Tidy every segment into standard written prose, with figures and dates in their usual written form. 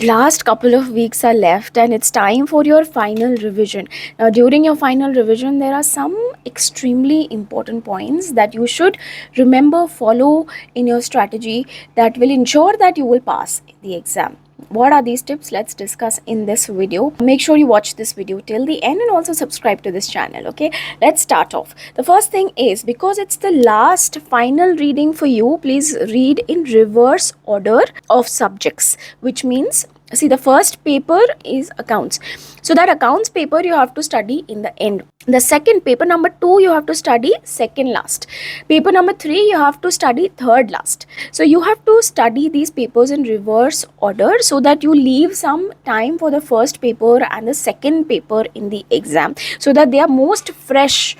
Last couple of weeks are left and it's time for your final revision. Now, during your final revision, there are some extremely important points that you should remember, follow in your strategy that will ensure that you will pass the exam. What are these tips? Let's discuss in this video. Make sure you watch this video till the end and also subscribe to this channel. Okay, let's start off. The first thing is, because it's the last final reading for you, please read in reverse order of subjects, which means, see, the first paper is accounts, so that accounts paper you have to study in the end. The second, paper number 2, you have to study second last. Paper number 3, you have to study third last. So you have to study these papers in reverse order so that you leave some time for the first paper and the second paper in the exam, so that they are most fresh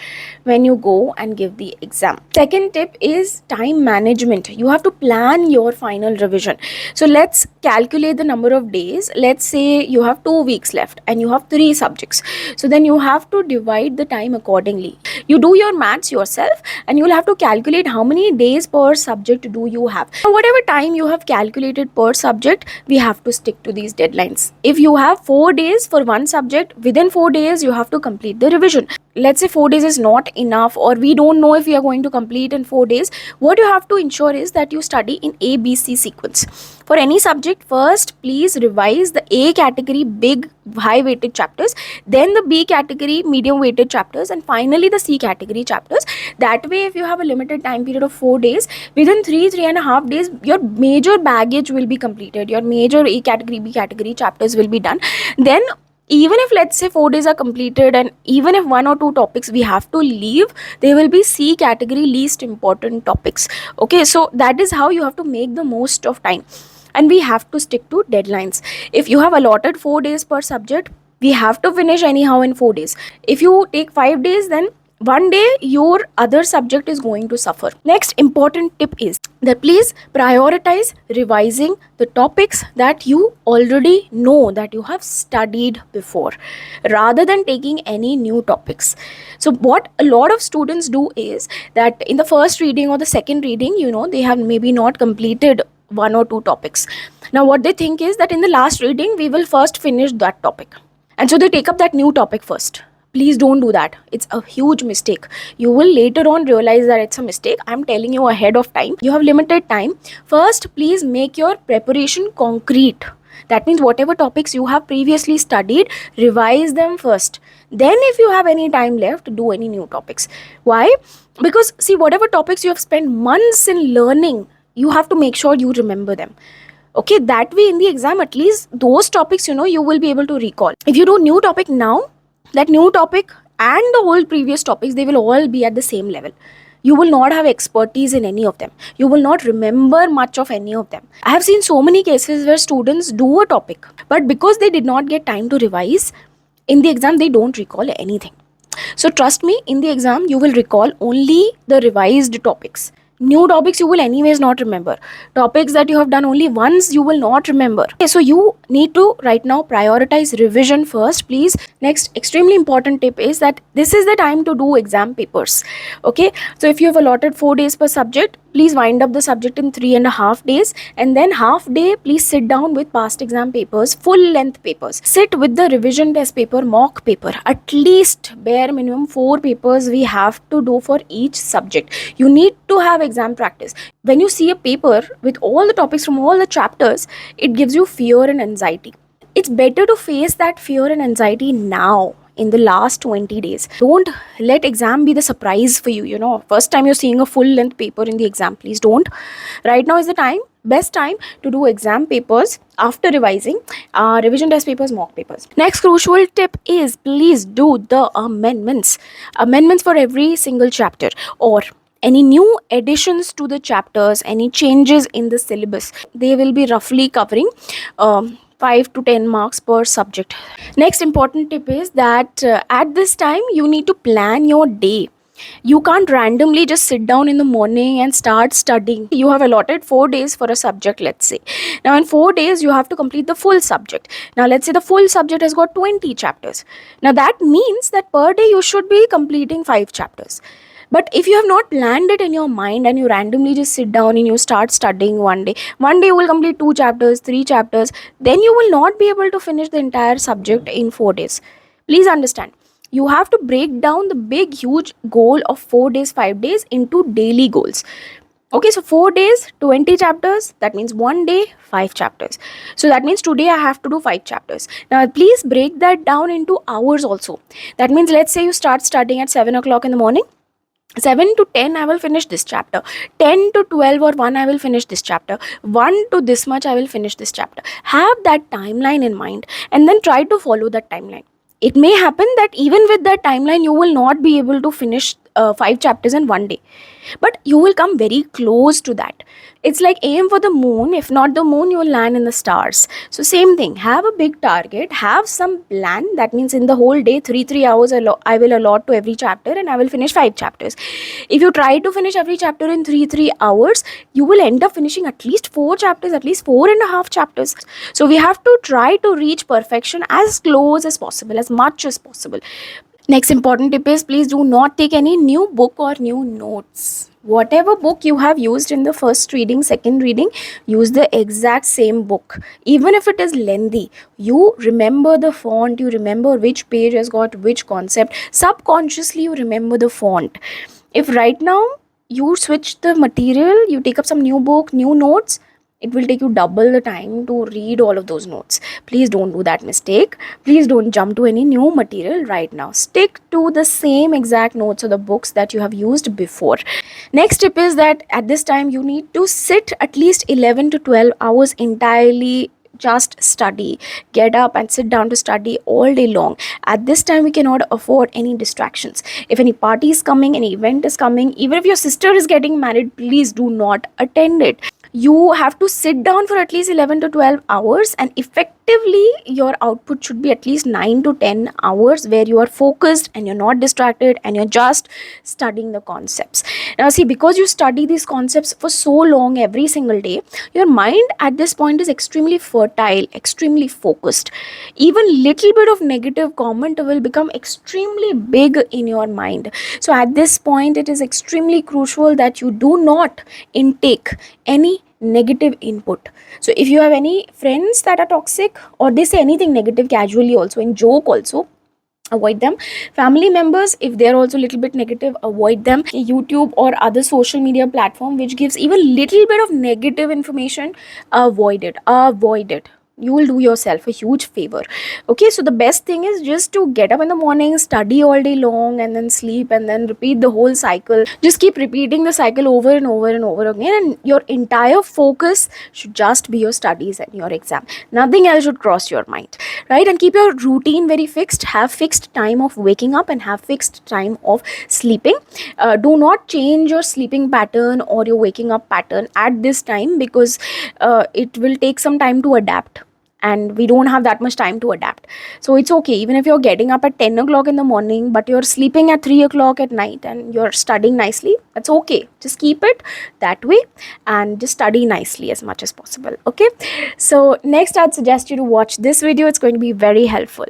when you go and give the exam. Second tip is time management. You have to plan your final revision. So let's calculate the number of days. Let's say you have 2 weeks left and you have 3 subjects. So then you have to divide the time accordingly. You do your maths yourself and you will have to calculate how many days per subject do you have. So whatever time you have calculated per subject, we have to stick to these deadlines. If you have 4 days for one subject, within 4 days you have to complete the revision. Let's say 4 days is not enough, or we don't know if we are going to complete in 4 days. What you have to ensure is that you study in ABC sequence. For any subject, first please revise the A category big high weighted chapters, then the B category medium weighted chapters, and finally the C category chapters. That way, if you have a limited time period of 4 days, within 3.5 days your major baggage will be completed, your major A category B category chapters will be done. Then even if, let's say, 4 days are completed and even if 1 or 2 topics we have to leave, they will be C category least important topics. Okay, so that is how you have to make the most of time, and we have to stick to deadlines. If you have allotted 4 days per subject, we have to finish anyhow in 4 days. If you take 5 days, then one day your other subject is going to suffer. Next important tip is that please prioritize revising the topics that you already know, that you have studied before, rather than taking any new topics. So what a lot of students do is that in the first reading or the second reading, they have maybe not completed 1 or 2 topics. Now what they think is that in the last reading we will first finish that topic, and so they take up that new topic first. Please don't do that. It's a huge mistake. You will later on realize that it's a mistake. I'm telling you ahead of time. You have limited time. First, please make your preparation concrete. That means whatever topics you have previously studied, revise them first. Then if you have any time left, do any new topics. Why? Because see, whatever topics you have spent months in learning, you have to make sure you remember them. Okay, that way in the exam, at least those topics, you will be able to recall. If you do new topic now, that new topic and the whole previous topics, they will all be at the same level. You will not have expertise in any of them. You will not remember much of any of them. I have seen so many cases where students do a topic, but because they did not get time to revise, in the exam they don't recall anything. So trust me, in the exam you will recall only the revised topics. New topics you will anyways not remember. Topics that you have done only once, you will not remember. Okay, so you need to right now prioritize revision first, please. Next, extremely important tip is that this is the time to do exam papers. Okay, so if you have allotted 4 days per subject, please wind up the subject in 3.5 days, and then half day please sit down with past exam papers, full length papers. Sit with the revision test paper, mock paper. At least bare minimum 4 papers we have to do for each subject. You need to have exam practice. When you see a paper with all the topics from all the chapters, it gives you fear and anxiety. It's better to face that fear and anxiety now, in the last 20 days. Don't let exam be the surprise for you. First time you're seeing a full length paper in the exam, please don't. Right now is the best time to do exam papers after revising revision test papers, mock papers. Next crucial tip is, please do the amendments for every single chapter, or any new additions to the chapters, any changes in the syllabus. They will be roughly covering 5 to 10 marks per subject. Next important tip is that at this time you need to plan your day. You can't randomly just sit down in the morning and start studying. You have allotted 4 days for a subject, let's say. Now in 4 days you have to complete the full subject. Now let's say the full subject has got 20 chapters. Now that means that per day you should be completing 5 chapters. But if you have not planned it in your mind and you randomly just sit down and you start studying one day you will complete 2 chapters, 3 chapters, then you will not be able to finish the entire subject in 4 days. Please understand, you have to break down the big huge goal of 4 days, 5 days into daily goals. Okay, so 4 days, 20 chapters, that means one day, 5 chapters. So that means today I have to do 5 chapters. Now, please break that down into hours also. That means, let's say you start studying at 7 o'clock in the morning. 7 to 10 I will finish this chapter, 10 to 12 or 1 I will finish this chapter, 1 to this much I will finish this chapter. Have that timeline in mind and then try to follow that timeline. It may happen that even with that timeline you will not be able to finish 5 chapters in one day, but you will come very close to that. It's like aim for the moon. If not the moon, you will land in the stars. So same thing, have a big target, have some plan. That means in the whole day, 3 hours I will allot to every chapter and I will finish 5 chapters. If you try to finish every chapter in 3 hours, you will end up finishing at least 4 chapters, at least 4.5 chapters. So we have to try to reach perfection as close as possible, as much as possible. Next important tip is, please do not take any new book or new notes. Whatever book you have used in the first reading, second reading, use the exact same book. Even if it is lengthy, you remember the font, you remember which page has got which concept. Subconsciously, you remember the font. If right now you switch the material, you take up some new book, new notes, it will take you double the time to read all of those notes. Please don't do that mistake. Please don't jump to any new material right now. Stick to the same exact notes or the books that you have used before. Next tip is that at this time you need to sit at least 11 to 12 hours entirely, just study. Get up and sit down to study all day long. At this time we cannot afford any distractions. If any party is coming, any event is coming, even if your sister is getting married, please do not attend it. You have to sit down for at least 11 to 12 hours, and effectively your output should be at least 9 to 10 hours where you are focused and you're not distracted and you're just studying the concepts. Now see, because you study these concepts for so long every single day, your mind at this point is extremely fertile, extremely focused. Even little bit of negative comment will become extremely big in your mind. So at this point it is extremely crucial that you do not intake any negative input. So if you have any friends that are toxic or they say anything negative casually, also in joke also, avoid them. Family members, if they're also a little bit negative, avoid them. YouTube or other social media platform which gives even little bit of negative information, avoid it. You will do yourself a huge favor. Okay, so the best thing is just to get up in the morning, study all day long, and then sleep, and then repeat the whole cycle. Just keep repeating the cycle over and over and over again, and your entire focus should just be your studies and your exam. Nothing else should cross your mind, right? And keep your routine very fixed. Have fixed time of waking up and have fixed time of sleeping. Do not change your sleeping pattern or your waking up pattern at this time, because it will take some time to adapt, and we don't have that much time to adapt. So it's okay, even if you're getting up at 10 o'clock in the morning but you're sleeping at 3 o'clock at night and you're studying nicely, that's okay. Just keep it that way and just study nicely as much as possible. Okay, so next I'd suggest you to watch this video. It's going to be very helpful.